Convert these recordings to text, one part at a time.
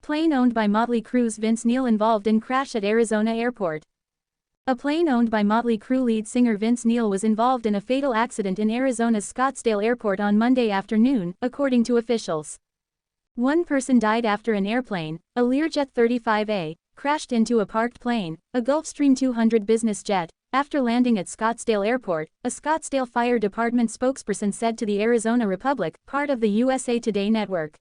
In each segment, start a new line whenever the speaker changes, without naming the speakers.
Plane owned by Mötley Crüe's Vince Neil involved in crash at Arizona airport. A plane owned by Mötley Crüe lead singer Vince Neil was involved in a fatal accident in Arizona's Scottsdale airport on Monday afternoon, according to officials. One person died after an airplane, a Learjet 35A, crashed into a parked plane, a Gulfstream 200 business jet, after landing at Scottsdale Airport, a Scottsdale Fire Department spokesperson said to the Arizona Republic, part of the USA Today network.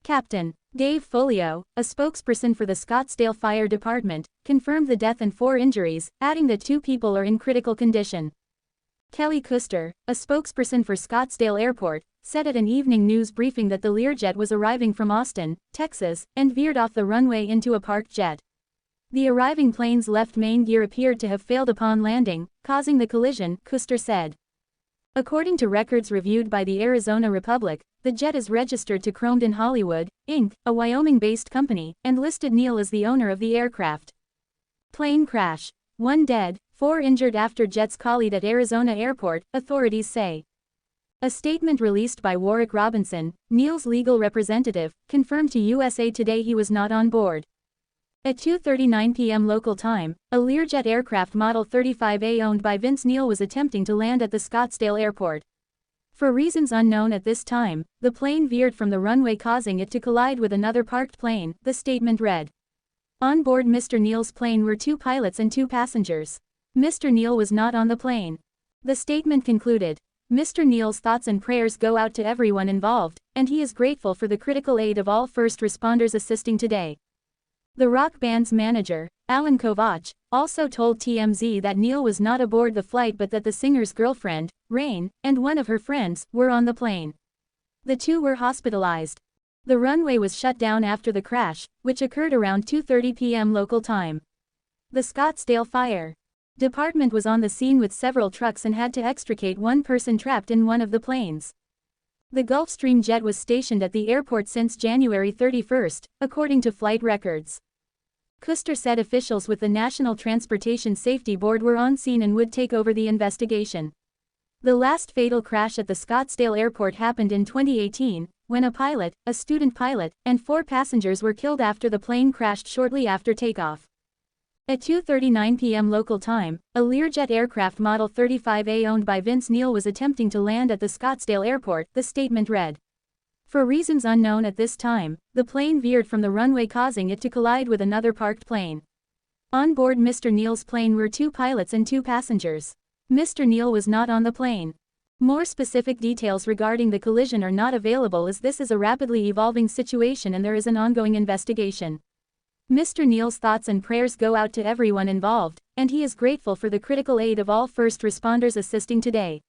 Captain Dave Folio, a spokesperson for the Scottsdale Fire Department, confirmed the death and 4 injuries, adding that 2 people are in critical condition. Kelly Custer, a spokesperson for Scottsdale Airport, said at an evening news briefing that the Learjet was arriving from Austin, Texas, and veered off the runway into a parked jet. The arriving plane's left main gear appeared to have failed upon landing, causing the collision, Custer said. According to records reviewed by the Arizona Republic, the jet is registered to Chromed in Hollywood, Inc., a Wyoming-based company, and listed Neil as the owner of the aircraft. Plane crash. 1 dead, 4 injured after jets collide at Arizona airport, authorities say. A statement released by Warwick Robinson, Neil's legal representative, confirmed to USA Today he was not on board. At 2:39 p.m. local time, a Learjet aircraft model 35A owned by Vince Neil was attempting to land at the Scottsdale airport. For reasons unknown at this time, the plane veered from the runway, causing it to collide with another parked plane, the statement read. On board Mr. Neil's plane were 2 pilots and 2 passengers. Mr. Neil was not on the plane. The statement concluded. Mr. Neil's thoughts and prayers go out to everyone involved, and he is grateful for the critical aid of all first responders assisting today. The rock band's manager, Alan Kovach, also told TMZ that Neil was not aboard the flight but that the singer's girlfriend, Rain, and one of her friends, were on the plane. The 2 were hospitalized. The runway was shut down after the crash, which occurred around 2:30 p.m. local time. The Scottsdale Fire Department was on the scene with several trucks and had to extricate one person trapped in one of the planes. The Gulfstream jet was stationed at the airport since January 31, according to flight records. Custer said officials with the National Transportation Safety Board were on scene and would take over the investigation. The last fatal crash at the Scottsdale airport happened in 2018, when a pilot, a student pilot, and 4 passengers were killed after the plane crashed shortly after takeoff. At 2:39 p.m. local time, a Learjet aircraft model 35A owned by Vince Neil was attempting to land at the Scottsdale airport, the statement read. For reasons unknown at this time, the plane veered from the runway, causing it to collide with another parked plane. On board Mr. Neil's plane were 2 pilots and 2 passengers. Mr. Neil was not on the plane. More specific details regarding the collision are not available, as this is a rapidly evolving situation and there is an ongoing investigation. Mr. Neil's thoughts and prayers go out to everyone involved, and he is grateful for the critical aid of all first responders assisting today.